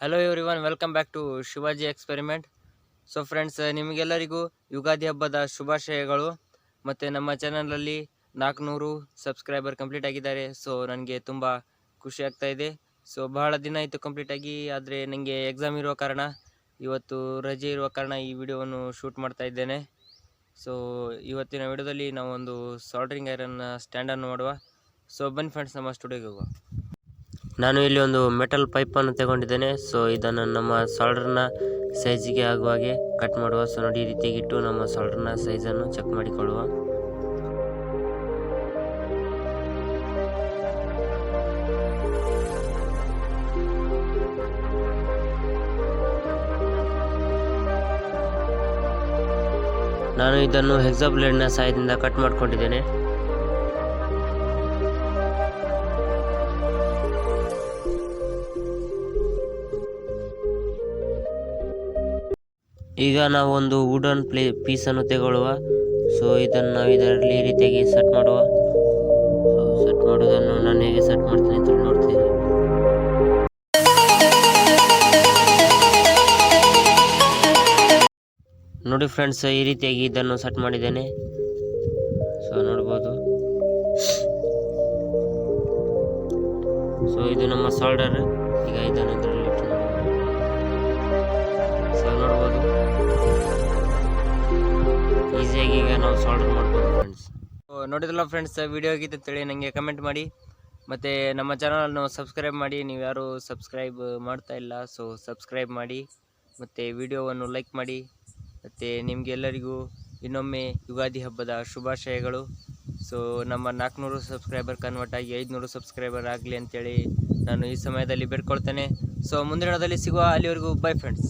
Hello everyone, welcome back to Shivaji experiment. So friends, ನಿಮಗೆಲ್ಲರಿಗೂ ಯುಗಾದಿ ಹಬ್ಬದ ಶುಭಾಶಯಗಳು. ಮತ್ತು ನಮ್ಮ ಚಾನಲಲ್ಲಿ 400 ಸಬ್ಸ್ಕ್ರೈಬರ್ ಕಂಪ್ಲೀಟ್ ಆಗಿದ್ದಾರೆ. ಸೊ ನನಗೆ ತುಂಬ ಖುಷಿ ಆಗ್ತಾ ಇದೆ. ಸೊ ಬಹಳ ದಿನ ಆಯಿತು ಕಂಪ್ಲೀಟ್ ಆಗಿ, ಆದರೆ ನನಗೆ ಎಕ್ಸಾಮ್ ಇರುವ ಕಾರಣ, ಇವತ್ತು ರಜೆ ಇರುವ ಕಾರಣ ಈ ವಿಡಿಯೋವನ್ನು ಶೂಟ್ ಮಾಡ್ತಾ ಇದ್ದೇನೆ. ಸೊ ಇವತ್ತಿನ ವಿಡಿಯೋದಲ್ಲಿ ನಾವು ಒಂದು ಸಾಲ್ಡ್ರಿಂಗ್ ಐರನ್ ಸ್ಟ್ಯಾಂಡನ್ನು ಮಾಡುವ. ಸೊ ಬನ್ನಿ ಫ್ರೆಂಡ್ಸ್, ನಮ್ಮ ಸ್ಟುಡಿಯೋಗೆ ಹೋಗುವ. ನಾನು ಇಲ್ಲಿ ಒಂದು ಮೆಟಲ್ ಪೈಪನ್ನು ತಗೊಂಡಿದ್ದೇನೆ. ಸೊ ಇದನ್ನು ನಮ್ಮ ಸಾಲ್ಡ್ರನ್ನ ಸೈಜಿಗೆ ಆಗುವ ಹಾಗೆ ಕಟ್ ಮಾಡುವ. ಸೊ ನೋಡಿ, ಈ ರೀತಿಯಾಗಿ ಇಟ್ಟು ನಮ್ಮ ಸಾಲ್ಡ್ರನ್ನ ಸೈಜನ್ನು ಚೆಕ್ ಮಾಡಿಕೊಳ್ಳುವ. ನಾನು ಇದನ್ನು ಹೆಕ್ಸಾ ಬ್ಲೇಡ್ನ ಸಹಾಯದಿಂದ ಕಟ್ ಮಾಡ್ಕೊಂಡಿದ್ದೇನೆ. ಈಗ ನಾವು ಒಂದು ವುಡನ್ ಪೀಸನ್ನು ತಗೊಳ್ಳುವ. ಸೊ ಇದನ್ನು ನಾವು ಇದರಲ್ಲಿ ಈ ರೀತಿಯಾಗಿ ಸೆಟ್ ಮಾಡುವ. ಸೊ ಸೆಟ್ ಮಾಡೋದನ್ನು ನಾನು ಹೇಗೆ ಸೆಟ್ ಮಾಡ್ತೀನಿ ಅಂತ ನೋಡ್ತೀನಿ. ನೋಡಿ ಫ್ರೆಂಡ್ಸ್, ಈ ರೀತಿಯಾಗಿ ಇದನ್ನು ಸೆಟ್ ಮಾಡಿದ್ದೇನೆ. ಸೊ ನೋಡ್ಬೋದು. ಸೊ ಇದು ನಮ್ಮ ಸಾಲ್ಡರ್. ಈಗ ಇದನ್ನು ಇದರಲ್ಲಿ ಇಟ್ಟು ನೋಡ್ಬೋದು. ಈಸಿಯಾಗಿ ಈಗ ನಾವು ಸಾಲ್ಡರ್ ಮಾಡ್ಬೋದು ಫ್ರೆಂಡ್ಸ್. ನೋಡಿದ್ರಲ್ಲ ಫ್ರೆಂಡ್ಸ್, ವಿಡಿಯೋ ಆಗಿತ್ತು ಅಂತೇಳಿ ನನಗೆ ಕಮೆಂಟ್ ಮಾಡಿ, ಮತ್ತು ನಮ್ಮ ಚಾನಲನ್ನು ಸಬ್ಸ್ಕ್ರೈಬ್ ಮಾಡಿ. ನೀವು ಯಾರು ಸಬ್ಸ್ಕ್ರೈಬ್ ಮಾಡ್ತಾ ಇಲ್ಲ, ಸೊ ಸಬ್ಸ್ಕ್ರೈಬ್ ಮಾಡಿ, ಮತ್ತು ವಿಡಿಯೋವನ್ನು ಲೈಕ್ ಮಾಡಿ. ಮತ್ತು ನಿಮಗೆಲ್ಲರಿಗೂ ಇನ್ನೊಮ್ಮೆ ಯುಗಾದಿ ಹಬ್ಬದ ಶುಭಾಶಯಗಳು. ಸೊ ನಮ್ಮ 400 ಸಬ್ಸ್ಕ್ರೈಬರ್ ಕನ್ವರ್ಟ್ ಆಗಿ 500 ಸಬ್ಸ್ಕ್ರೈಬರ್ ಆಗಲಿ ಅಂತೇಳಿ ನಾನು ಈ ಸಮಯದಲ್ಲಿ ಬೇಡ್ಕೊಳ್ತೇನೆ. ಸೊ ಮುಂದಿನದಲ್ಲಿ ಸಿಗುವ. ಅಲ್ಲಿವರೆಗೂ ಬೈ ಫ್ರೆಂಡ್ಸ್.